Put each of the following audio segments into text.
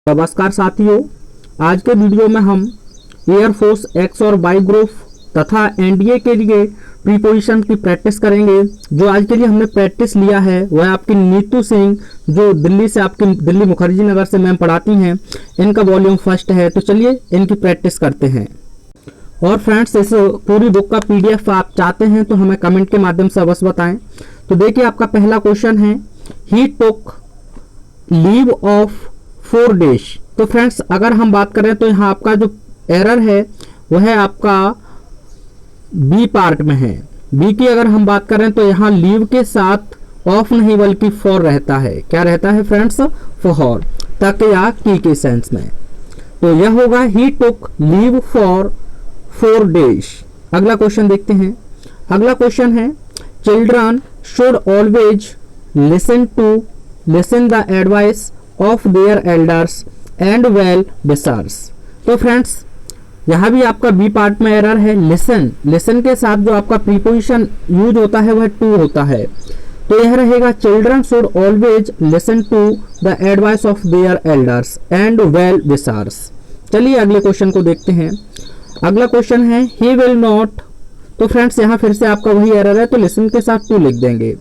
नमस्कार साथियों, आज के वीडियो में हम एयरफोर्स एक्स और वाई ग्रुप तथा एनडीए के लिए प्रीपोजिशन की प्रैक्टिस करेंगे। जो आज के लिए हमने प्रैक्टिस लिया है वह आपकी नीतू सिंह, जो दिल्ली से आपकी दिल्ली मुखर्जी नगर से मैम पढ़ाती हैं, इनका वॉल्यूम फर्स्ट है। तो चलिए इनकी प्रैक्टिस करते हैं। और फ्रेंड्स, इस पूरी बुक का पीडीएफ आप चाहते हैं तो हमें कमेंट के माध्यम से अवश्य बताएं। तो देखिए, आपका पहला क्वेश्चन है, ही टुक लीव ऑफ 4 days। तो फ्रेंड्स, अगर हम बात करें तो यहाँ आपका जो एरर है वह है आपका बी पार्ट में है। बी की अगर हम बात करें तो यहाँ लीव के साथ ऑफ नहीं बल्कि फॉर रहता है। क्या रहता है फ्रेंड्स? फॉर, तक या की के सेंस में। तो यह होगा ही टुक लीव फॉर 4 days। अगला क्वेश्चन देखते हैं। अगला क्वेश्चन है, children should always listen the advice of their elders and well wishers. तो फ्रेंड्स, यहाँ भी आपका बी पार्ट में एरर है। लिसन के साथ जो आपका प्रीपोजिशन यूज होता है वह टू होता है। तो यह रहेगा, children should always listen to the advice of their elders and well wishers. चलिए अगले क्वेश्चन को देखते हैं। अगला क्वेश्चन है, ही विल नॉट। तो फ्रेंड्स, यहाँ फिर से आपका वही एरर है, तो लिसन के साथ टू लिख देंगे।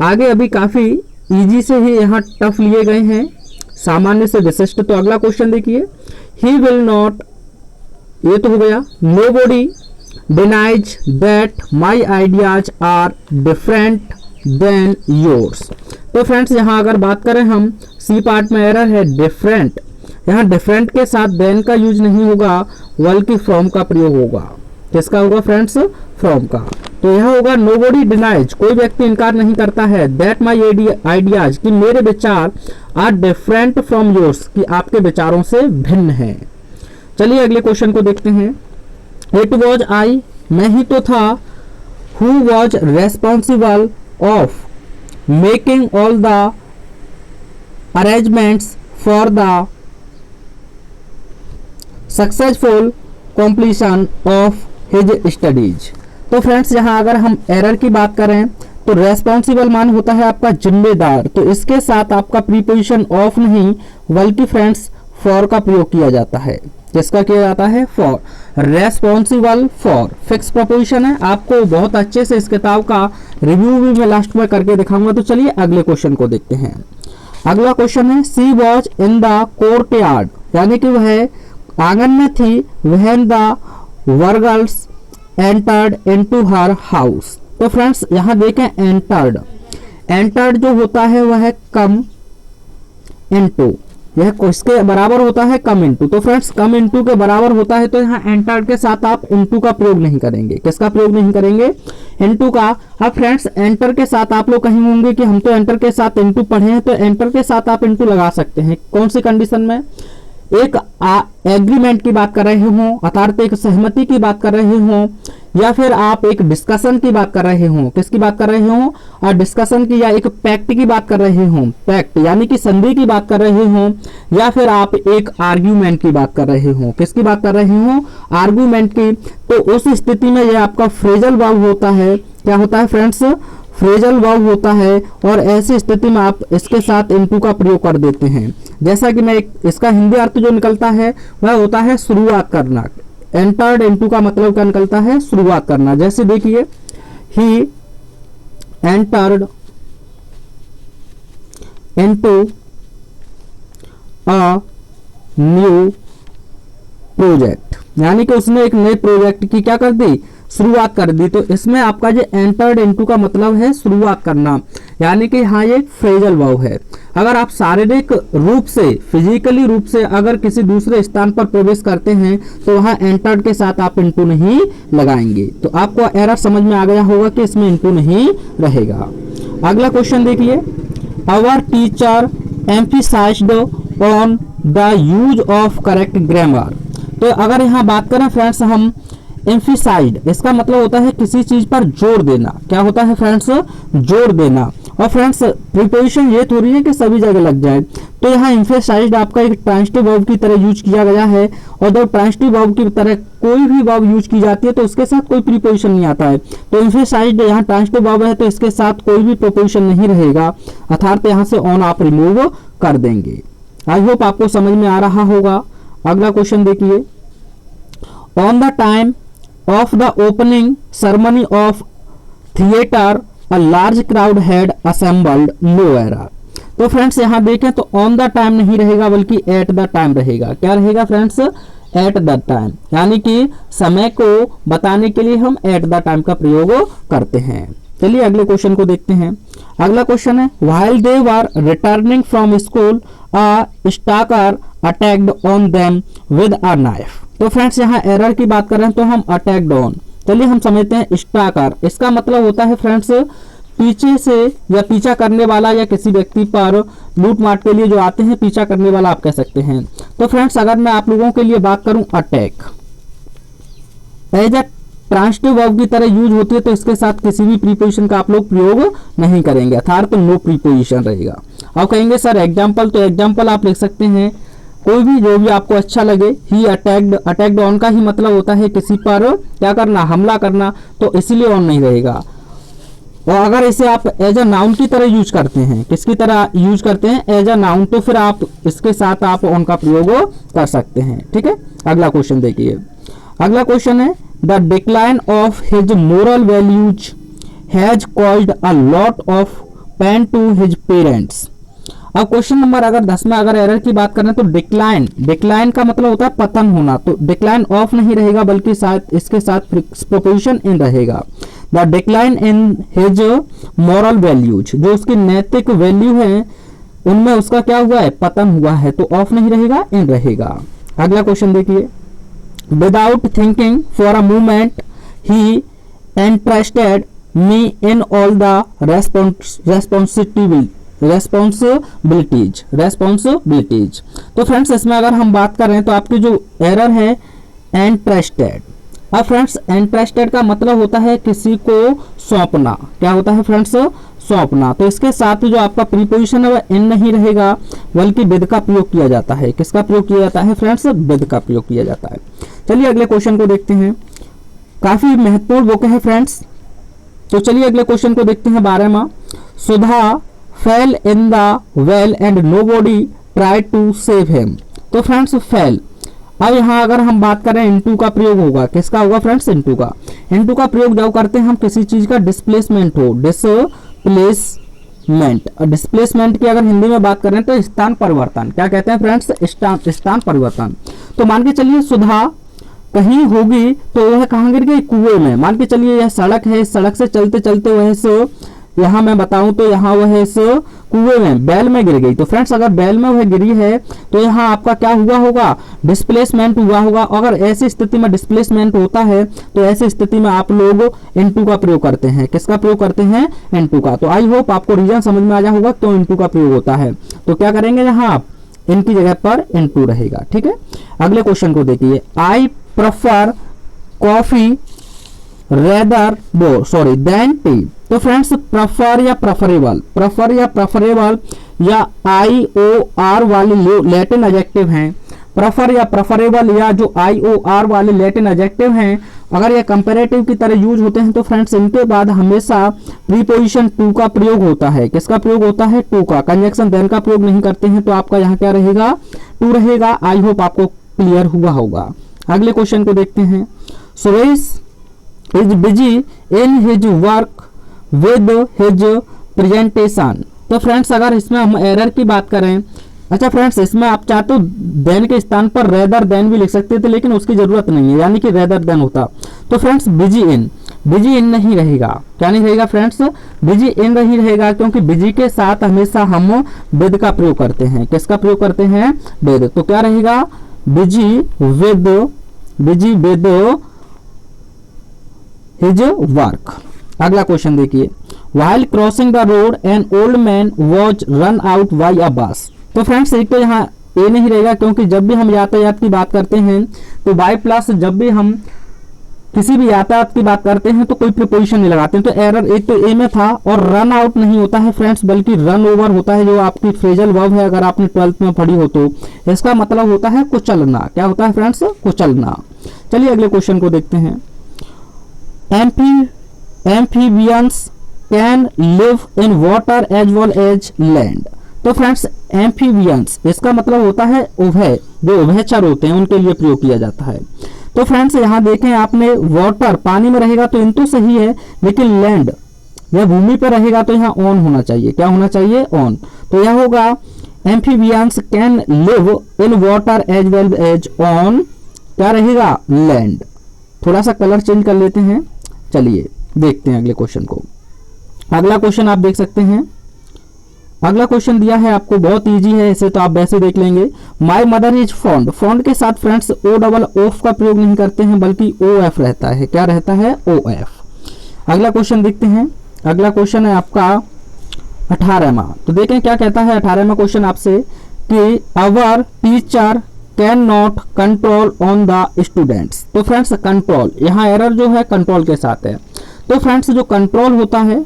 आगे अभी काफी इजी से ही यहाँ टफ लिए गए हैं, सामान्य से विशिष्ट। तो अगला क्वेश्चन देखिए, ही विल नॉट, ये तो हो गया। Nobody denies that my ideas are different than yours. तो फ्रेंड्स, यहाँ अगर बात करें हम, सी पार्ट में एरर है डिफरेंट। यहाँ डिफरेंट के साथ देन का यूज नहीं होगा बल्कि फ्रॉम का प्रयोग होगा। किसका होगा फ्रेंड्स? फ्रॉम का। तो यह होगा, नोबडी डिनाइज, कोई व्यक्ति इनकार नहीं करता है, दैट माई आइडियाज, कि मेरे विचार, आर डिफरेंट फ्रॉम योर्स, कि आपके विचारों से भिन्न हैं। चलिए अगले क्वेश्चन को देखते हैं। इट वॉज आई, मैं ही तो था, who was responsible of making all the arrangements for the successful completion of his studies. तो फ्रेंड्स, यहाँ अगर हम एरर की बात करें तो रेस्पॉन्सिबल मान होता है आपका जिम्मेदार। तो इसके साथ आपका प्रीपोजिशन ऑफ नहीं बल्कि फ्रेंड्स फॉर का प्रयोग किया जाता है। किसका किया जाता है? For. Responsible for fix preposition है। आपको बहुत अच्छे से इस किताब का रिव्यू भी मैं लास्ट में करके दिखाऊंगा। तो चलिए अगले क्वेश्चन को देखते हैं। अगला क्वेश्चन है, she was in the courtyard, यानी कि वह आंगन में थी, when the burglars entered into her house. तो फ्रेंड्स, यहाँ देखें, एंटर्ड जो होता है वह है कम इनटू, यह किसके बराबर होता है? Come into. तो फ्रेंड्स, कम इनटू के बराबर होता है, तो यहाँ एंटर्ड के साथ आप इनटू का प्रयोग नहीं करेंगे। किसका प्रयोग नहीं करेंगे? इनटू का। अब फ्रेंड्स, एंटर के साथ आप लोग कहीं होंगे कि हम तो एंटर के साथ इनटू पढ़े हैं, तो एंटर के साथ आप इनटू लगा सकते हैं। कौन सी कंडीशन में? एक एग्रीमेंट की बात कर रहे हो, अर्थात एक सहमति की बात कर रहे हो, या फिर आप एक डिस्कशन की बात कर रहे हो। किसकी बात कर रहे हो? और डिस्कशन की, या एक पैक्ट की बात कर रहे हो, पैक्ट यानी कि संधि की बात कर रहे हो, या फिर आप एक आर्ग्यूमेंट की बात कर रहे हो। किसकी बात कर रहे हो? आर्ग्यूमेंट की। तो उस स्थिति में यह आपका फ्रेजल वर्ब होता है। क्या होता है फ्रेंड्स? फ्रेजल वर्ब होता है। और ऐसी स्थिति में आप इसके साथ इनटू का प्रयोग कर देते हैं। जैसा कि मैं इसका हिंदी अर्थ जो निकलता है वह होता है शुरुआत करना। एंटर्ड इनटू का मतलब क्या निकलता है? शुरुआत करना। जैसे देखिए, he entered into a new project, यानी कि उसने एक नए प्रोजेक्ट की क्या कर दी? शुरुआत कर दी। तो इसमें आपका जो एंटर्ड इनटू का मतलब है शुरुआत करना, यानी कि यहाँ ये फ्रेजल वर्ब है। अगर आप शारीरिक रूप से, फिजिकली रूप से अगर किसी दूसरे स्थान पर प्रवेश करते हैं तो वहाँ एंटर्ड के साथ आप इनटू नहीं लगाएंगे। तो आपको एरर समझ में आ गया होगा कि इसमें इनटू नहीं रहेगा। अगला क्वेश्चन देखिए, our teacher emphasised on the use of correct grammar. तो अगर यहाँ बात करें फ्रेंड्स हम, एम्फसाइज्ड, इसका मतलब होता है किसी चीज पर जोर देना। क्या होता है फ्रेंड्स? जोर देना। और फ्रेंड्स, प्रीपोजिशन ये थोड़ी है कि सभी जगह लग जाए। तो यहाँ एम्फसाइज्ड आपका एक ट्रांजिटिव वर्ब की तरह यूज किया गया है। और जब ट्रांजिटिव वर्ब की तरह कोई भी वर्ब यूज की जाती है तो उसके साथ कोई प्रीपोजिशन नहीं आता है। तो एम्फसाइज्ड यहाँ ट्रांजिटिव वर्ब है, तो इसके साथ कोई भी प्रीपोजिशन नहीं रहेगा, अर्थात यहाँ से ऑन आप रिमूव कर देंगे। आई होप आपको समझ में आ रहा होगा। अगला क्वेश्चन देखिए, on the time of the opening ceremony of theatre a large crowd had assembled, no error. तो फ्रेंड्स यहाँ देखें तो ऑन द टाइम नहीं रहेगा बल्कि एट द टाइम रहेगा। क्या रहेगा फ्रेंड्स? एट द टाइम, यानी कि समय को बताने के लिए हम एट द टाइम का प्रयोग करते हैं। चलिए अगले क्वेश्चन को देखते हैं। अगला क्वेश्चन है, while they were returning from school a stalker attacked on them with a knife. तो फ्रेंड्स यहाँ एरर की बात कर रहे हैं तो हम अटैक्ड ऑन, चलिए हम समझते हैं स्टाकर। इसका मतलब होता है फ्रेंड्स पीछे से या पीछा करने वाला, या किसी व्यक्ति पर लूट मार के लिए जो आते हैं, पीछा करने वाला आप कह सकते हैं। तो फ्रेंड्स अगर मैं आप लोगों के लिए बात करूं, attack as a transitive verb की तरह यूज होती है, तो इसके साथ किसी भी प्रीपोजिशन का आप लोग प्रयोग नहीं करेंगे, अर्थात तो नो प्रीपोजिशन रहेगा। अब कहेंगे सर एग्जाम्पल, तो एग्जाम्पल आप लिख सकते हैं कोई भी जो भी आपको अच्छा लगे। ही अटैक्ड, अटैक्ड ऑन का ही मतलब होता है किसी पर क्या करना, हमला करना, तो इसीलिए ऑन नहीं रहेगा। और अगर इसे आप एज अ नाउन की तरह यूज करते हैं, किसकी तरह यूज करते हैं, एज अ नाउन, तो फिर आप इसके साथ आप ऑन का प्रयोग कर सकते हैं। ठीक है, अगला क्वेश्चन देखिए। अगला क्वेश्चन है, the decline of his moral values has caused a lot of pain to his parents. अब क्वेश्चन नंबर अगर 10 में अगर एरर की बात करें तो डिक्लाइन, डिक्लाइन का मतलब होता है पतन होना, तो डिक्लाइन ऑफ नहीं रहेगा बल्कि साथ इसके साथ प्रोपोजिशन इन रहेगा। The decline in his moral values, जो उसकी नैतिक वैल्यू है उनमें उसका क्या हुआ है, पतन हुआ है, तो ऑफ नहीं रहेगा, इन रहेगा। अगला क्वेश्चन देखिए, without thinking for a moment he interested me in all the responsibilities. तो फ्रेंड्स इसमें अगर हम बात कर रहे हैं तो आपकी जो एरर है इंटरेस्टेड। अब फ्रेंड्स इंटरेस्टेड का मतलब होता है किसी को सौंपना, क्या होता है फ्रेंड्स, सौंपना। तो इसके साथ जो आपका प्रीपोजिशन है वह इन नहीं रहेगा बल्कि विद का प्रयोग किया जाता है। किसका प्रयोग किया जाता है फ्रेंड्स, विद का प्रयोग किया जाता है। चलिए अगले क्वेश्चन को देखते हैं, काफी महत्वपूर्ण बुक है फ्रेंड्स। तो चलिए अगले क्वेश्चन को देखते हैं 12वां। Sudha fell in the well and nobody tried to save him. तो फ्रेंड्स फेल, अब यहाँ अगर हम बात करें इनटू का प्रयोग होगा, किसका होगा फ्रेंड्स, इनटू का। इनटू का प्रयोग जब करते हैं हम किसी चीज का डिस्प्लेसमेंट हो, डिस्प्लेसमेंट, और डिस्प्लेसमेंट की अगर हिंदी में बात करें तो स्थान परिवर्तन, क्या कहते हैं फ्रेंड्स, स्थान परिवर्तन। तो मान के चलिए सुधा कहीं होगी तो वह कहाँ गिर गई, कुएं में। मान के चलिए यह सड़क है, सड़क से चलते चलते वह यहाँ मैं बताऊं तो यहाँ वह इस कुएं में, बैल में गिर गई। तो फ्रेंड्स अगर बैल में वह गिरी है तो यहाँ आपका क्या हुआ होगा, डिस्प्लेसमेंट हुआ होगा। अगर ऐसी स्थिति में डिस्प्लेसमेंट होता है तो ऐसी स्थिति में आप लोग इनटू का प्रयोग करते हैं। किसका प्रयोग करते हैं, इनटू का। तो आई होप आपको रीजन समझ में आ जाए होगा, तो इनटू का प्रयोग होता है। तो क्या करेंगे यहाँ आप इनकी जगह पर इनटू रहेगा। ठीक है, अगले क्वेश्चन को देखिए, I prefer coffee rather than T. तो फ्रेंड्स प्रेफर या प्रेफरेबल, प्रेफर या प्रेफरेबल या IOR वाले लैटिन एडजेक्टिव हैं। प्रेफर या प्रेफरेबल या जो IOR वाले लैटिन एडजेक्टिव हैं, अगर ये कंपैरेटिव की तरह यूज होते हैं तो फ्रेंड्स इनके बाद हमेशा प्रीपोजिशन टू का प्रयोग होता है। किसका प्रयोग होता है, टू का। कंजक्शन देन का प्रयोग नहीं करते हैं, तो आपका यहाँ क्या रहेगा, टू रहेगा। आई होप आपको क्लियर हुआ होगा। अगले क्वेश्चन को देखते हैं, Suresh is busy in his work with his presentation. तो फ्रेंड्स अगर इसमें हम एरर की बात करें, अच्छा फ्रेंड्स इसमें आप चाहे तो देन के स्थान पर रेदर देन भी लिख सकते थे, लेकिन उसकी जरूरत नहीं है, यानी कि रेदर देन होता। तो फ्रेंड्स बिजी इन नहीं रहेगा। क्या नहीं रहेगा फ्रेंड्स, बिजी इन नहीं रहेगा, क्योंकि बिजी के साथ हमेशा हम विद का प्रयोग करते हैं। किसका प्रयोग करते हैं, विद। तो क्या रहेगा, बिजी विद हिज वर्क। अगला क्वेश्चन देखिए, while crossing the road an old man was run out by a bus. तो फ्रेंड्स एक तो यहाँ ए नहीं रहेगा, क्योंकि जब भी हम यातायात की बात करते हैं तो बाई प्लस जब भी हम किसी भी यातायात की बात करते हैं तो कोई प्रीपोजिशन नहीं लगाते हैं। तो एरर एक तो ए में था, और रन आउट नहीं होता है फ्रेंड्स, बल्कि रन ओवर होता है, जो आपकी फ्रेजल वर्ब है, अगर आपने 12th में पढ़ी हो तो। इसका मतलब होता है कुचलना। क्या होता है फ्रेंड्स, कुचलना। चलिए अगले क्वेश्चन को देखते हैं, amphibians can live in water as well as land. तो फ्रेंड्स एम्फीबियंस इसका मतलब होता है उभय, जो उभयचर होते हैं उनके लिए प्रयोग किया जाता है। तो फ्रेंड्स यहाँ देखें आपने वाटर पानी में रहेगा तो इन तो सही है, लेकिन लैंड या भूमि पर रहेगा तो यहाँ ऑन होना चाहिए। क्या होना चाहिए? ऑन। तो यह होगा amphibians can live in water as well as on, क्या रहेगा? लैंड। थोड़ा सा कलर चेंज कर लेते हैं। चलिए देखते हैं अगले क्वेश्चन को। अगला क्वेश्चन आप देख सकते हैं, अगला क्वेश्चन दिया है आपको, बहुत इजी है, इसे तो आप वैसे देख लेंगे। My mother is fond, fond के साथ फ्रेंड्स ओ डबल ऑफ का प्रयोग नहीं करते हैं बल्कि ओ एफ रहता है। क्या रहता है? O F. अगला क्वेश्चन देखते हैं। अगला क्वेश्चन है आपका 18वां। तो देखें क्या कहता है 18वां क्वेश्चन आपसे कि our teacher can not control on the students. तो फ्रेंड्स कंट्रोल, यहाँ एरर जो है कंट्रोल के साथ है। तो फ्रेंड्स जो कंट्रोल होता है,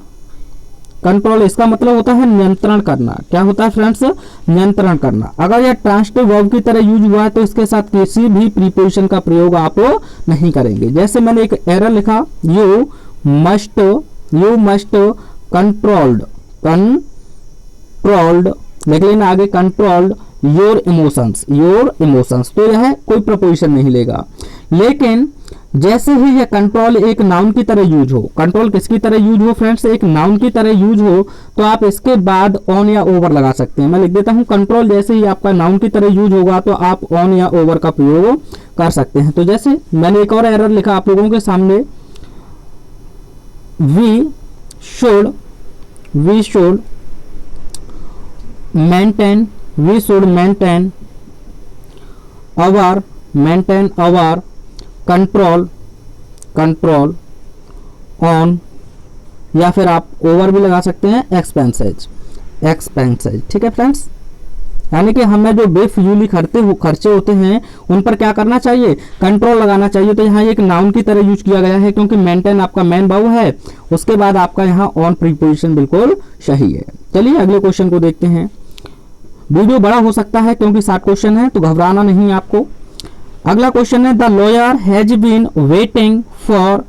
कंट्रोल इसका मतलब होता है नियंत्रण करना। क्या होता है फ्रेंड्स? नियंत्रण करना। अगर यह ट्रांसिटिव वर्ब की तरह यूज हुआ है तो इसके साथ किसी भी प्रीपोजिशन का प्रयोग आप नहीं करेंगे। जैसे मैंने एक एरर लिखा, यू मस्ट कंट्रोल्ड लिख लेना आगे, कंट्रोल्ड योर इमोशंस। तो यह कोई प्रपोजिशन नहीं लेगा। लेकिन जैसे ही यह कंट्रोल एक नाउन की तरह यूज हो, कंट्रोल किसकी तरह यूज हो फ्रेंड्स? एक नाउन की तरह यूज हो, तो आप इसके बाद ऑन या ओवर लगा सकते हैं। मैं लिख देता हूं, कंट्रोल जैसे ही आपका नाउन की तरह यूज होगा तो आप ऑन या ओवर का प्रयोग कर सकते हैं। तो जैसे मैंने एक और एरर लिखा आप लोगों के सामने, we should maintain our control on, या फिर आप ओवर भी लगा सकते हैं, एक्सपेंसेज। ठीक है फ्रेंड्स, यानी कि हमें जो बेफिजूली खर्चे होते हैं उन पर क्या करना चाहिए? कंट्रोल लगाना चाहिए। तो यहाँ एक नाउन की तरह यूज किया गया है क्योंकि मेंटेन आपका मेन वर्ब है, उसके बाद आपका यहाँ ऑन प्रीपोजिशन बिल्कुल सही है। चलिए अगले क्वेश्चन को देखते हैं। वीडियो बड़ा हो सकता है क्योंकि 60 क्वेश्चन है, तो घबराना नहीं है आपको। अगला क्वेश्चन है, the lawyer has been waiting for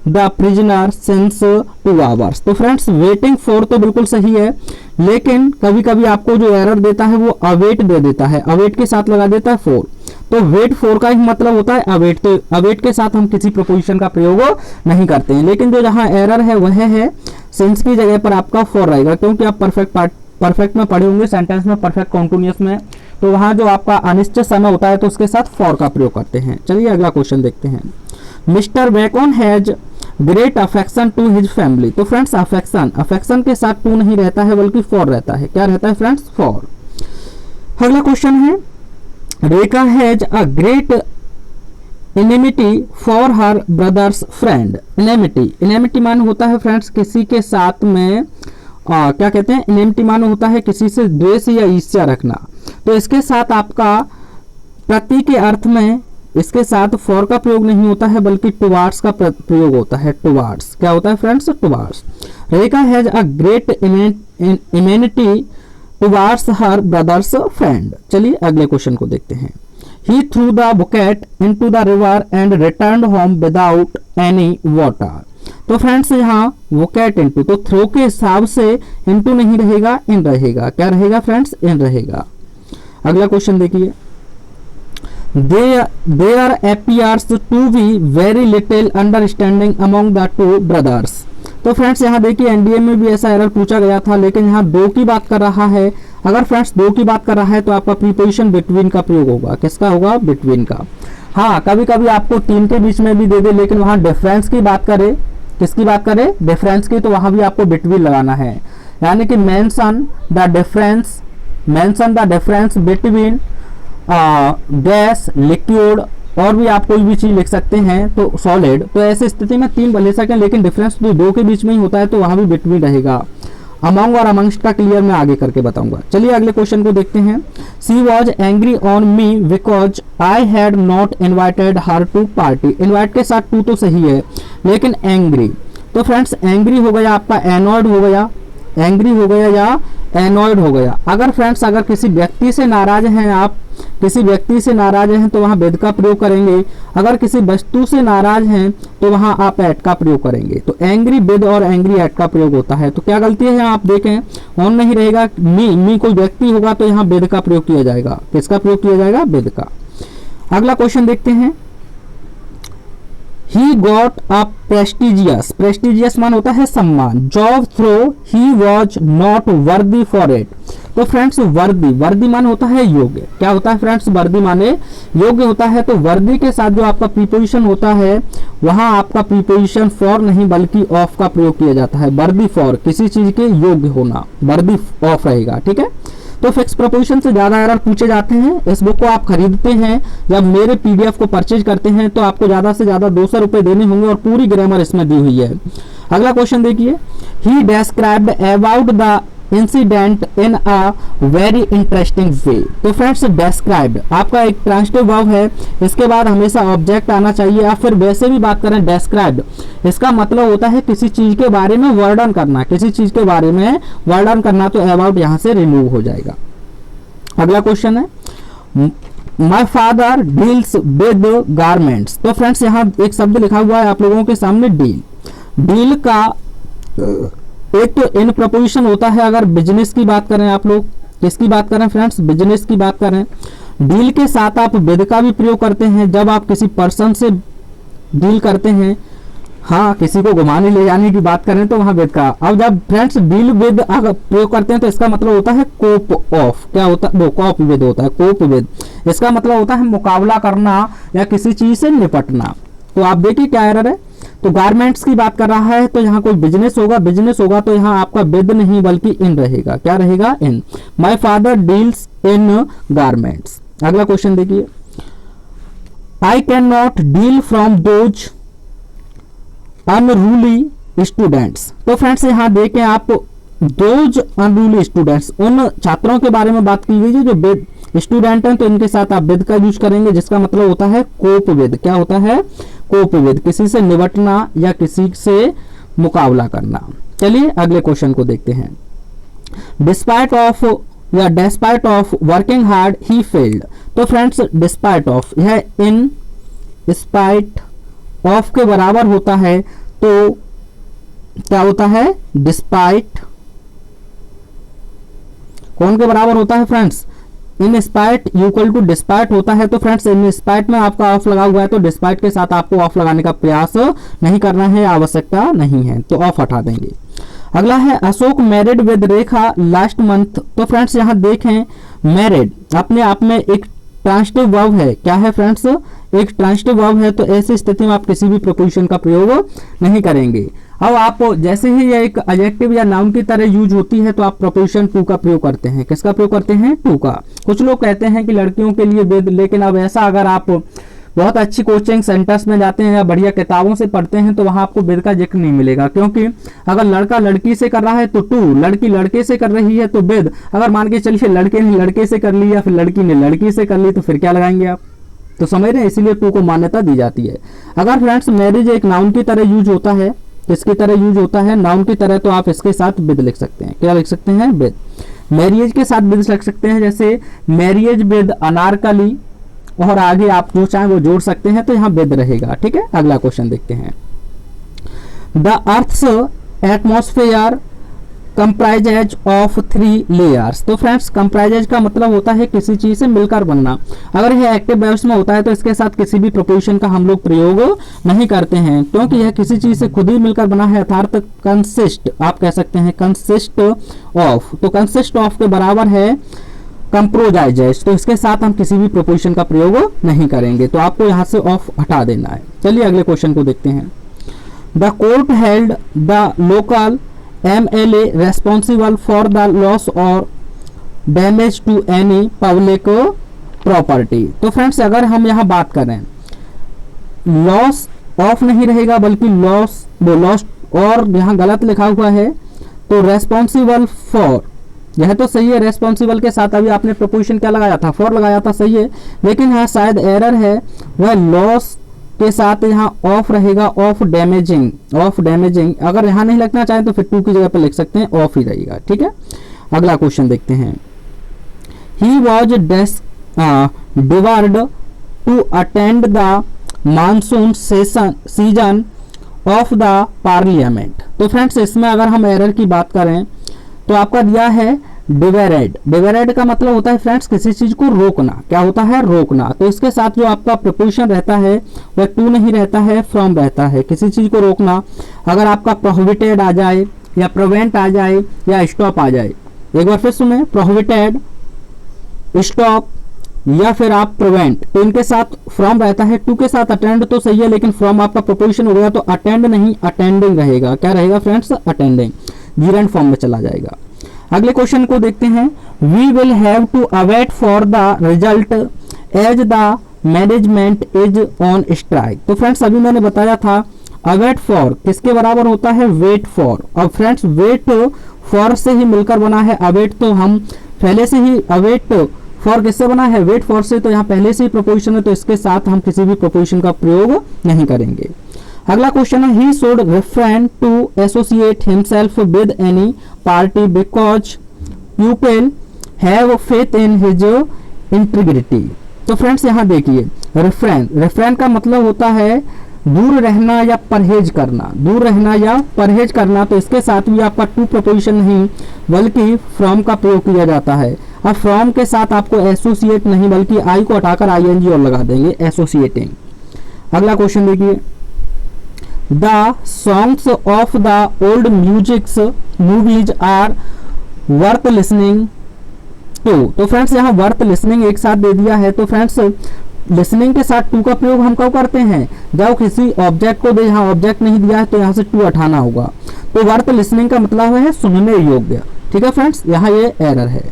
the prisoner since 2 hours. तो फ्रेंड्स वेटिंग फॉर तो बिल्कुल सही है, लेकिन कभी कभी आपको जो एरर देता है वो अवेट दे देता है, अवेट के साथ लगा देता है फॉर। तो वेट फॉर का ही मतलब होता है अवेट। तो अवेट के साथ हम किसी प्रपोजिशन का प्रयोग नहीं करते हैं। लेकिन जो जहां एरर है वह है सिंस की जगह पर आपका फॉर रहेगा, क्योंकि आप परफेक्ट में पढ़े होंगे, सेंटेंस में परफेक्ट कॉन्टिन्यूअस में, तो वहां जो आपका अनिश्चित समय होता है तो उसके साथ फॉर का प्रयोग करते हैं। चलिए अगला क्वेश्चन देखते हैं। Mister Bacon has great affection to his family. तो फ्रेंड्स अफेक्शन के साथ टू नहीं रहता है बल्कि फॉर रहता है। क्या रहता है फ्रेंड्स? फॉर। अगला क्वेश्चन है, Rekha has a great enmity for her brother's friend. Enmity मान होता है फ्रेंड्स किसी के साथ में क्या कहते हैं? इनेमिटी मान होता है किसी से द्वेष या ईर्ष्या रखना। तो इसके साथ आपका प्रति के अर्थ में इसके साथ फॉर का प्रयोग नहीं होता है बल्कि टुवार्ड्स का प्रयोग होता है। टुवार्ड्स क्या होता है friends? Towards. Rekha has a great enmity towards her brother's friend. चलिए अगले क्वेश्चन को देखते हैं। He threw the bucket into the river and returned home without any water. तो फ्रेंड्स यहाँ बुकेट इनटू, तो थ्रो के हिसाब से इनटू नहीं रहेगा, इन रहेगा। क्या रहेगा फ्रेंड्स? इन रहेगा। अगला क्वेश्चन देखिए, there appears to be very little understanding among the two brothers। तो फ्रेंड्स यहाँ देखिए एनडीए में भी ऐसा एरर पूछा गया था, लेकिन यहाँ 2 की बात कर रहा है। अगर फ्रेंड्स 2 की बात कर रहा है तो आपका प्रीपोजिशन बिटवीन का प्रयोग होगा। किसका होगा? बिटवीन का। हाँ कभी कभी आपको 3 के बीच में भी दे दे, लेकिन वहाँ डिफरेंस की बात करे, किसकी बात करे? डिफरेंस की, तो वहाँ भी आपको बिटवीन लगाना है। यानी कि mention the difference between gas, liquid और भी आप कोई भी चीज लिख सकते हैं, तो सॉलिड। तो ऐसी स्थिति में 3 ले सकें, लेकिन डिफरेंस तो 2 के बीच में ही होता है, तो वहां भी बिटवीन रहेगा। अमंग और अमंगस्ट का क्लियर मैं आगे करके बताऊंगा। चलिए अगले क्वेश्चन को देखते हैं। She was angry on me because I had not invited her to party. Invite के साथ टू तो सही है, लेकिन एंग्री, तो फ्रेंड्स एंग्री हो गया आपका, एनॉयड हो गया, एंग्री हो गया या एनॉयड हो गया। अगर फ्रेंड्स अगर किसी व्यक्ति से नाराज हैं आप किसी व्यक्ति से नाराज हैं तो वहां विद का प्रयोग करेंगे, अगर किसी वस्तु से नाराज हैं तो वहां आप एट का प्रयोग करेंगे। तो एंग्री विद और एंग्री एट का प्रयोग होता है। तो क्या गलती है यहाँ आप देखें, ऑन नहीं रहेगा, मी कोई व्यक्ति होगा तो यहाँ विद का प्रयोग किया जाएगा। किसका प्रयोग किया जाएगा? विद का। अगला क्वेश्चन देखते हैं। He got a prestigious मान होता है सम्मान, job through he was not worthy for it। तो फ्रेंड्स वर्दी मान होता है योग्य। क्या होता है फ्रेंड्स? वर्दी माने योग्य होता है। तो वर्दी के साथ जो आपका प्रीपोजिशन होता है वहां आपका प्रीपोजिशन फॉर नहीं बल्कि ऑफ का प्रयोग किया जाता है। वर्दी फॉर किसी चीज के योग्य होना, वर्दी ऑफ रहेगा। ठीक है, तो फिक्स प्रपोजिशन से ज्यादा एरर पूछे जाते हैं। इस बुक को आप खरीदते हैं, जब मेरे पीडीएफ को परचेज करते हैं तो आपको ज्यादा से ज्यादा 200 रुपए देने होंगे और पूरी ग्रामर इसमें दी हुई है। अगला क्वेश्चन देखिए। ही described about the incident in a very interesting way. तो फ्रेंड्स डिस्क्राइब्ड आपका एक ट्रांजिटिव वर्ब है, इसके बाद हमेशा ऑब्जेक्ट आना चाहिए। या फिर वैसे भी बात करें डिस्क्राइब्ड, इसका मतलब होता है किसी चीज के बारे में वर्णन करना, किसी चीज के बारे में वर्णन करना। तो अबाउट यहां से रिमूव हो जाएगा। अगला क्वेश्चन है my father deals with garments. तो फ्रेंड्स यहाँ एक शब्द लिखा हुआ है आप लोगों के सामने, डील का एक तो इन प्रपोजिशन होता है। अगर बिजनेस की बात करें, आप लोग किसकी बात करें फ्रेंड्स? बिजनेस की बात करें। डील के साथ आप विद का भी प्रयोग करते हैं जब आप किसी पर्सन से डील करते हैं। हाँ, किसी को घुमाने ले जाने की बात करें तो वहां विद का। अब जब फ्रेंड्स डील विद अगर प्रयोग करते हैं तो इसका मतलब होता है कोप ऑफ। क्या होता है? कोप विद होता है, कोप विद। इसका मतलब होता है मुकाबला करना या किसी चीज से निपटना। तो आप देखिए क्या एरर है। तो गारमेंट्स की बात कर रहा है तो यहाँ कोई बिजनेस होगा तो यहाँ आपका विद नहीं बल्कि इन रहेगा। क्या रहेगा? In. My father deals in garments. अगला क्वेश्चन देखिए। I cannot deal from those unruly students. तो फ्रेंड्स यहाँ देखें आप, दोज अनरूली स्टूडेंट्स, उन छात्रों के बारे में बात की गई है जो विद स्टूडेंट हैं। तो इनके साथ आप विद का यूज करेंगे जिसका मतलब होता है कोप विद। क्या होता है? कोप विद, किसी से निपटना या किसी से मुकाबला करना। चलिए अगले क्वेश्चन को देखते हैं। Despite of working hard he failed. तो फ्रेंड्स डिस्पाइट ऑफ, यह इन स्पाइट ऑफ के बराबर होता है। तो क्या होता है? डिस्पाइट कौन के बराबर होता है friends? In spite equal to despite होता है। तो फ्रेंड्स इन स्पाइट में आपका ऑफ लगा हुआ है तो डिस्पाइट के साथ आपको ऑफ लगाने का प्रयास नहीं करना है, आवश्यकता नहीं है, तो ऑफ हटा देंगे। अगला है Ashok married with Rekha last month. तो फ्रेंड्स यहाँ देखें, मैरिड अपने आप में एक ट्रांजिटिव वर्ब है। क्या है फ्रेंड्स? एक ट्रांजिटिव वर्ब है। तो ऐसी स्थिति में आप किसी भी प्रपोजिशन का प्रयोग नहीं करेंगे। अब आप जैसे ही यह एक एडजेक्टिव या नाउन की तरह यूज होती है तो आप प्रपोजिशन टू का प्रयोग करते हैं। किसका प्रयोग करते हैं? टू का। कुछ लोग कहते हैं कि लड़कियों के लिए विद, लेकिन अब ऐसा अगर आप बहुत अच्छी कोचिंग सेंटर्स में जाते हैं या बढ़िया किताबों से पढ़ते हैं तो वहां आपको विद का जिक्र नहीं मिलेगा। क्योंकि अगर लड़का लड़की से कर रहा है तो टू, लड़की लड़के से कर रही है तो विद। अगर मान के चलिए लड़के ने लड़के से कर ली या फिर लड़की ने लड़की से कर ली तो फिर क्या लगाएंगे आप? तो समझ रहे हैं, इसीलिए टू को मान्यता दी जाती है। अगर फ्रेंड्स मैरिज एक नाउन की तरह यूज होता है, किसकी तरह यूज होता है? नाउन की तरह, तो आप इसके साथ विद लिख सकते हैं। क्या लिख सकते हैं? विद। मैरिज के साथ विद लिख सकते हैं, जैसे मैरिज विद अनारकली, और आगे आप जो चाहें वो जोड़ सकते हैं, तो यहाँ विद रहेगा। ठीक है, अगला क्वेश्चन देखते हैं। The earth's atmosphere comprises of 3 layers. तो फ्रेंड्स कंप्राइजेज का मतलब होता है किसी चीज से मिलकर बनना। अगर यह एक्टिव वॉइस में होता है तो इसके साथ किसी भी प्रपोजिशन का हम लोग प्रयोग नहीं करते हैं, क्योंकि यह किसी चीज से खुद ही मिलकर बना है। अर्थात कंसिस्ट आप कह सकते हैं, कंसिस्ट ऑफ। तो कंसिस्ट ऑफ के बराबर है कंप्रोजाइजेज। तो इसके साथ हम किसी भी प्रपोजिशन का प्रयोग नहीं करेंगे, तो आपको यहाँ से ऑफ हटा देना है। चलिए अगले क्वेश्चन को देखते हैं। The court held the local MLA responsible for the loss or damage to any public property। तो फ्रेंड्स अगर हम यहाँ बात करें, लॉस ऑफ नहीं रहेगा बल्कि लॉस और यहाँ गलत लिखा हुआ है। तो रेस्पॉन्सिबल फॉर, यह तो सही है, रेस्पॉन्सिबल के साथ अभी आपने प्रपोजिशन क्या लगाया था? फॉर लगाया था, सही है। लेकिन यहाँ शायद एरर है, वह लॉस के साथ यहाँ ऑफ रहेगा, ऑफ डैमेजिंग। अगर यहाँ नहीं लिखना चाहें तो फिर टू की जगह पर लिख सकते हैं, ऑफ ही रहेगा। ठीक है, अगला क्वेश्चन देखते हैं। He was debarred to attend the monsoon season of the parliament. तो फ्रेंड्स इसमें अगर हम एरर की बात करें तो आपका दिया है डिवेरेड। डिवेरेड का मतलब होता है फ्रेंड्स किसी चीज को रोकना। क्या होता है? रोकना। तो इसके साथ जो आपका प्रपोजिशन रहता है वह टू नहीं रहता है, फ्रॉम रहता है। किसी चीज को रोकना, अगर आपका प्रोहिबिटेड आ जाए या प्रिवेंट आ जाए या स्टॉप आ जाए, एक बार फिर सुने, प्रोहिबिटेड, स्टॉप या फिर आप प्रिवेंट, तो इनके साथ फ्रॉम रहता है। टू के साथ अटेंड तो सही है, लेकिन फ्रॉम आपका प्रोपोजिशन हो गया तो अटेंड नहीं अटेंडिंग रहेगा। क्या रहेगा फ्रेंड्स? अटेंडिंग, जीरेंट फॉर्म में चला जाएगा। अगले क्वेश्चन को देखते हैं। We will have to await for the result as the management is on strike. तो फ्रेंड्स अभी मैंने बताया था अवेट फॉर किसके बराबर होता है? Wait for. अब फ्रेंड्स वेट फॉर से ही मिलकर बना है अवेट, तो हम पहले से ही अवेट फॉर किससे बना है? वेट फॉर से। तो यहाँ पहले से ही प्रपोजिशन है, तो इसके साथ हम किसी भी प्रपोजिशन का प्रयोग नहीं करेंगे। अगला क्वेश्चन है he should refrain to associate himself with any party because people have faith in his integrity. तो फ्रेंड्स यहाँ देखिए रिफ्रेन, रिफ्रेन का मतलब होता है दूर रहना या परहेज करना, दूर रहना या परहेज करना। तो इसके साथ भी आपका टू प्रपोजिशन नहीं बल्कि फ्रॉम का प्रयोग किया जाता है। अब फ्रॉम के साथ आपको एसोसिएट नहीं बल्कि आई को हटाकर आईएनजी और लगा देंगे, एसोसिएटिंग। अगला क्वेश्चन देखिए the songs of the old musics movies are worth listening to. तो फ्रेंड्स यहाँ वर्थ लिसनिंग एक साथ दे दिया है। तो फ्रेंड्स लिसनिंग के साथ टू का प्रयोग हम कब करते हैं? जब किसी ऑब्जेक्ट को दे, यहाँ ऑब्जेक्ट नहीं दिया है तो यहाँ से टू हटाना होगा। तो वर्थ लिसनिंग का मतलब है सुनने योग्य। ठीक है फ्रेंड्स, यहाँ ये एरर है।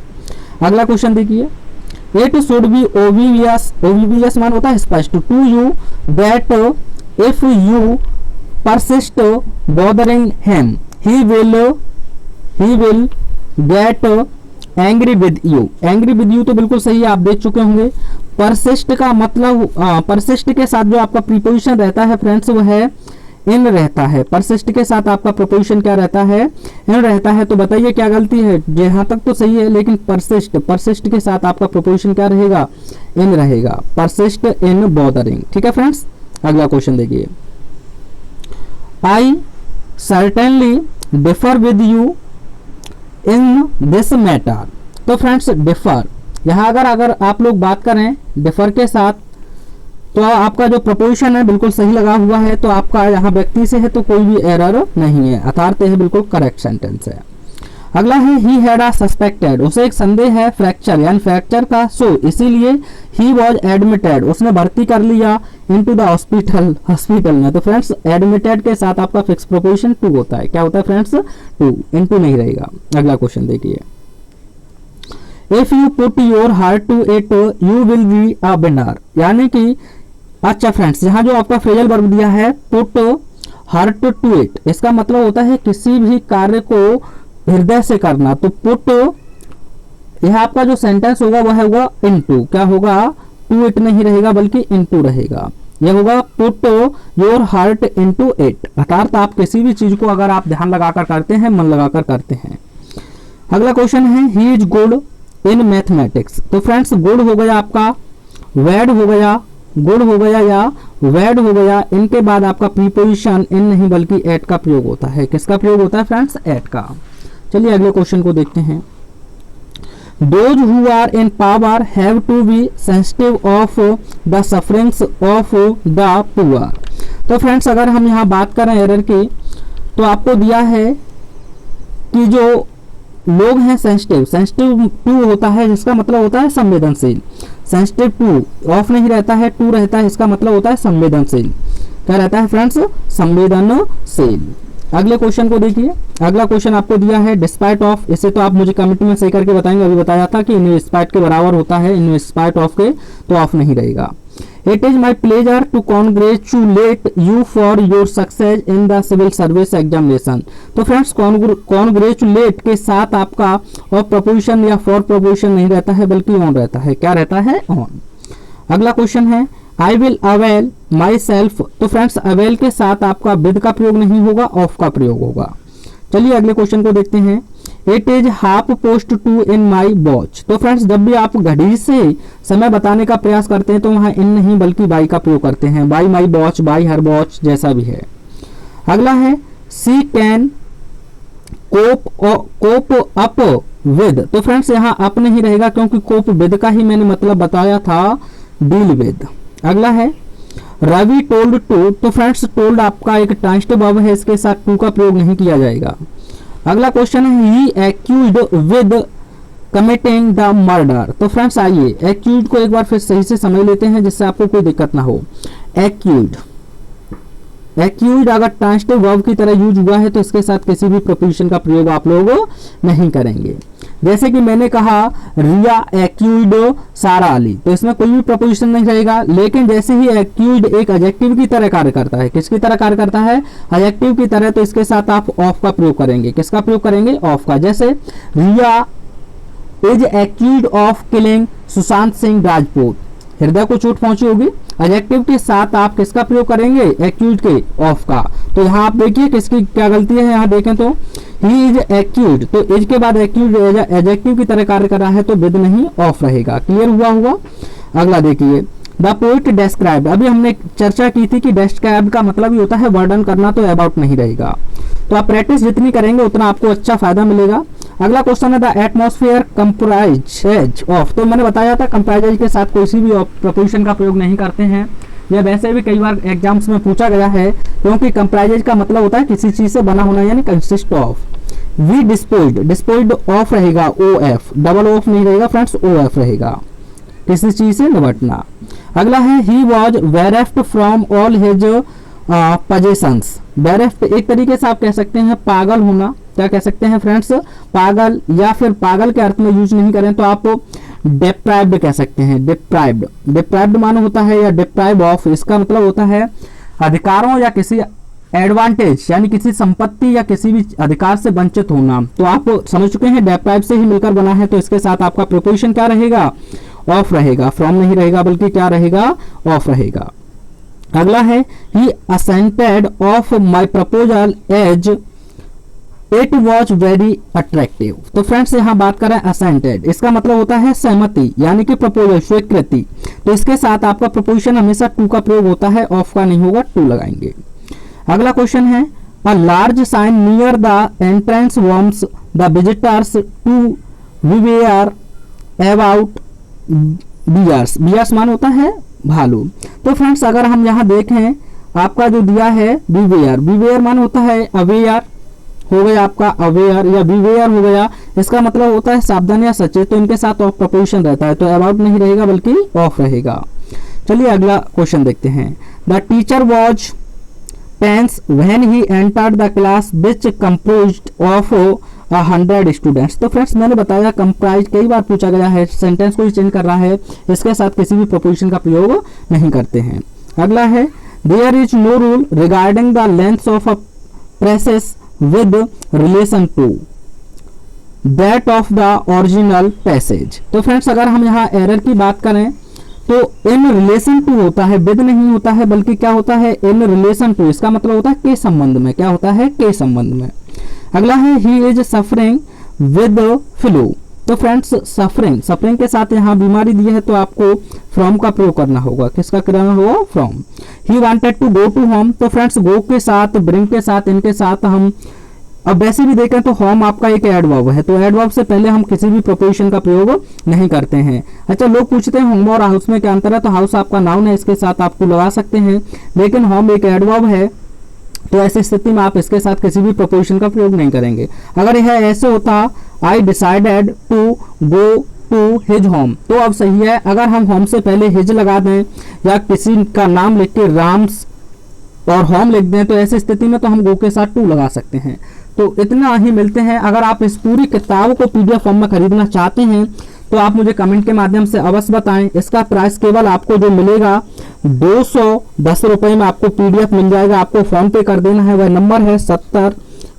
अगला क्वेश्चन देखिए it should be obvious, obvious मान होता है स्पष्ट, to you that if you persist bothering him he will get angry with you। angry with you तो बिल्कुल सही है, आप देख चुके होंगे। persist का मतलब persist के साथ जो आपका प्रीपोजिशन रहता है फ्रेंड्स वो है इन रहता है। persist के साथ आपका प्रोपोजिशन क्या रहता है? इन रहता है। तो बताइए क्या गलती है? जहां तक तो सही है, लेकिन persist के साथ आपका प्रोपोजिशन क्या रहेगा? इन रहेगा। persist in bothering। ठीक है फ्रेंड्स, अगला क्वेश्चन देखिए I certainly differ with you in this matter। तो फ्रेंड्स डिफर, यहाँ अगर आप लोग बात करें डिफर के साथ तो आपका जो प्रपोजिशन है बिल्कुल सही लगा हुआ है। तो आपका यहाँ व्यक्ति से है तो कोई भी एरर नहीं है, अर्थात है बिल्कुल करेक्ट सेंटेंस है। अगला है ही हैड अ सस्पेक्टेड, उसे एक संदेह है फ्रैक्चर यानी फ्रैक्चर का, सो इसीलिए ही वाज एडमिटेड, उसने भर्ती कर लिया इनटू द हॉस्पिटल में। तो फ्रेंड्स एडमिटेड के साथ आपका फिक्स प्रोपोजिशन टू होता है। क्या होता है फ्रेंड्स? टू, इनटू नहीं रहेगा। अगला क्वेश्चन देखिए if you put your heart to it you will be a winner, यानी कि अच्छा फ्रेंड्स यहाँ जो आपका फ्रेजल वर्ब दिया है पुट हार्ट टू इट, इसका मतलब होता है किसी भी कार्य को हृदय से करना। तो पुट यह आपका जो सेंटेंस होगा वह होगा इनटू। क्या होगा? टू इट नहीं रहेगा बल्कि इनटू रहेगा। यह होगा put your heart into it, अर्थात आप किसी भी चीज को अगर आप ध्यान लगाकर करते हैं, मन लगाकर करते हैं। अगला क्वेश्चन है he is good in mathematics. तो फ्रेंड्स गुड हो गया आपका, वेड हो गया, गुड हो गया या वेड हो गया, इनके बाद आपका प्रीपोजिशन इन नहीं बल्कि एट का प्रयोग होता है। किसका प्रयोग होता है फ्रेंड्स? एट का। चलिए अगले क्वेश्चन को देखते हैं those who are in power have to be sensitive of the sufferings of the poor. तो फ्रेंड्स अगर हम यहाँ बात करें एरर की तो आपको दिया है कि जो लोग हैं सेंसिटिव, सेंसिटिव टू होता है जिसका मतलब होता है संवेदनशील। सेंसिटिव टू ऑफ नहीं रहता है, टू रहता है, इसका मतलब होता है संवेदनशील। क्या रहता है फ्रेंड्स? संवेदनशील। अगले क्वेश्चन को देखिए, अगला क्वेश्चन आपको दिया है डिस्पाइट ऑफ, इसे तो आप मुझे कमेंट में सही करके बताएंगे। अभी बताया था कि इन स्पाइट के बराबर होता है, इन स्पाइट ऑफ के तो ऑफ नहीं रहेगा। It is my pleasure to congratulate you for your success in the civil service examination. तो फ्रेंड्स कॉन्ग्रेचुलेट के साथ आपका और प्रपोजिशन या फॉर प्रपोजिशन नहीं रहता है बल्कि ऑन रहता है। क्या रहता है? ऑन। अगला क्वेश्चन है I will avail my self. तो फ्रेंड्स अवेल के साथ आपका विद का प्रयोग नहीं होगा, ऑफ का प्रयोग होगा। चलिए अगले क्वेश्चन को देखते हैं it is half past two in my watch. तो फ्रेंड्स जब भी आप घड़ी से समय बताने का प्रयास करते हैं तो वहां इन नहीं बल्कि बाई का प्रयोग करते हैं, by my watch, by her watch, जैसा भी है। अगला है सी कैन कोप अप विद। तो फ्रेंड्स यहाँ अप नहीं रहेगा क्योंकि कोप विद का ही मैंने मतलब बताया था, डील विद। अगला है रवि टोल्ड टू। तो फ्रेंड्स टोल्ड आपका एक ट्रांजिटिव वर्ब है, इसके साथ टू का प्रयोग नहीं किया जाएगा। अगला क्वेश्चन है he accused with committing the murder. तो फ्रेंड्स आइए एक्यूज्ड को एक बार फिर सही से समझ लेते हैं जिससे आपको कोई दिक्कत ना हो। एक्यूज्ड अगर ट्रांजिटिव वर्ब की तरह यूज हुआ है तो इसके साथ किसी भी प्रपोजिशन का प्रयोग आप लोग नहीं करेंगे। जैसे कि मैंने कहा रिया एक्यूज्ड सारा अली, तो इसमें कोई भी प्रपोजिशन नहीं रहेगा। लेकिन जैसे ही एक्यूज्ड एक एडजेक्टिव की तरह कार्य करता है, किसकी तरह कार्य करता है, एडजेक्टिव की तरह, तो इसके साथ आप ऑफ का प्रयोग करेंगे। किसका प्रयोग करेंगे, ऑफ का। जैसे Riya is accused of killing Sushant Singh Rajput, हृदय को चोट पहुंची होगी। एडजेक्टिव के साथ आप किसका प्रयोग करेंगे, एक्यूज्ड के, ऑफ का। तो यहाँ आप देखिए किसकी क्या गलती है, यहाँ देखें तो ही इज एक्यूज्ड, तो इज के बाद एक्यूज्ड एडजेक्टिव की तरह कार्य कर रहा है तो विद नहीं ऑफ रहेगा। क्लियर हुआ। अगला देखिए द पोएट डेस्क्राइब। अभी हमने चर्चा की थी कि डेस्क्राइब का मतलब ही होता है वर्णन करना, तो अबाउट नहीं रहेगा। तो आप प्रैक्टिस जितनी करेंगे उतना आपको अच्छा फायदा मिलेगा। अगला क्वेश्चन है द एटमॉस्फेयर कंप्राइजेज ऑफ। तो मैंने बताया था कंप्राइजेज के साथ कोई भी प्रपोजिशन का प्रयोग नहीं करते हैं। यह वैसे भी कई बार एग्जाम्स में पूछा गया है, क्योंकि कंप्राइजेज का मतलब होता है किसी चीज से बना होना, यानी consist of. We disposed of रहेगा ओ एफ, डबल ऑफ नहीं रहेगा फ्रेंड्स, ओ एफ रहेगा, किसी चीज से निपटना। अगला है he was bereft from all his possessions. Bereft एक तरीके से आप कह सकते हैं पागल होना। क्या कह सकते हैं फ्रेंड्स, पागल, या फिर पागल के अर्थ में यूज नहीं करें तो आप डिप्राइव्ड कह सकते हैं। डिप्राइव्ड मानो होता है या डिप्राइव ऑफ, इसका मतलब होता है अधिकारों या किसी एडवांटेज, यानी किसी संपत्ति या किसी भी अधिकार से वंचित होना। तो आप समझ चुके हैं डिप्राइव से ही मिलकर बना है, तो इसके साथ आपका प्रीपोजिशन क्या रहेगा, ऑफ रहेगा, फ्रॉम नहीं रहेगा बल्कि क्या रहेगा, ऑफ रहेगा। अगला है he assented of my proposal as it was very attractive. तो फ्रेंड्स यहाँ बात करें असेंटेड, इसका मतलब होता है सहमति, यानी कि प्रपोजल, स्वीकृति। तो इसके साथ आपका प्रपोजिशन हमेशा टू का प्रयोग होता है, ऑफ का नहीं होगा, टू लगाएंगे। अगला क्वेश्चन है a large sign near the entrance warns the visitors to beware about bears. Bears मान होता है भालू। तो फ्रेंड्स अगर हम यहाँ देखें आपका जो दिया है बीवेयर, बीवेयर मान होता है अवेयर, हो गया आपका अवेयर या बीवेयर हो गया, इसका मतलब होता है सावधान या सचेत। तो इनके साथ ऑफ प्रपोजिशन रहता है, तो अबाउट नहीं रहेगा बल्कि ऑफ रहेगा। चलिए अगला क्वेश्चन देखते हैं। The teacher was tense when he entered the class which composed of 100 students. तो फ्रेंड्स मैंने बताया कंप्राइज कई बार पूछा गया है, सेंटेंस को ही चेंज कर रहा है, इसके साथ किसी भी प्रपोजिशन का प्रयोग नहीं करते हैं। अगला है there is no rule regarding the length of a precis with relation to that of the original passage. तो फ्रेंड्स अगर हम यहाँ एरर की बात करें तो इन रिलेशन टू होता है, विद नहीं होता है बल्कि क्या होता है, इन रिलेशन टू। इसका मतलब होता है के संबंध में, क्या होता है, के संबंध में। अगला है he is suffering with flu. तो फ्रेंड्स सफरिंग के साथ यहाँ बीमारी दी है तो आपको फ्रॉम का प्रयोग करना होगा। किसका करना होगा, from. He wanted to go to home. तो फ्रेंड्स गो के साथ, ब्रिंग के साथ, इनके साथ हम अब वैसे भी देखें तो होम आपका एक एडवर्ब है, तो एडवर्ब से पहले हम किसी भी प्रपोजिशन का प्रयोग नहीं करते हैं। अच्छा लोग पूछते हैं होम और हाउस में क्या अंतर है, तो हाउस आपका नाउन है, इसके साथ आपको लगा सकते हैं, लेकिन होम एक एडवर्ब है, तो ऐसी स्थिति में आप इसके साथ किसी भी प्रपोजिशन का प्रयोग नहीं करेंगे। अगर यह ऐसे होता I decided to go to his home, तो अब सही है। अगर हम होम से पहले हिज लगा दें या किसी का नाम लिख के राम्स और होम लिख दें, तो ऐसी स्थिति में तो हम गो के साथ टू लगा सकते हैं। तो इतना ही मिलते हैं। अगर आप इस पूरी किताब को पीडीएफ फॉर्म में खरीदना चाहते हैं तो आप मुझे कमेंट के माध्यम से अवश्य बताएं। इसका प्राइस केवल आपको जो मिलेगा 210 रुपये में आपको पीडीएफ मिल जाएगा। आपको फोन पे कर देना है, वह नंबर है 70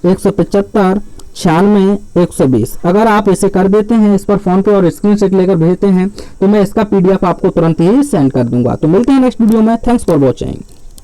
175 96 120। अगर आप इसे कर देते हैं, इस पर फोन पे और स्क्रीनशॉट लेकर भेजते हैं, तो मैं इसका पीडीएफ आपको तुरंत ही सेंड कर दूंगा। तो मिलते हैं नेक्स्ट वीडियो में। Thanks for watching.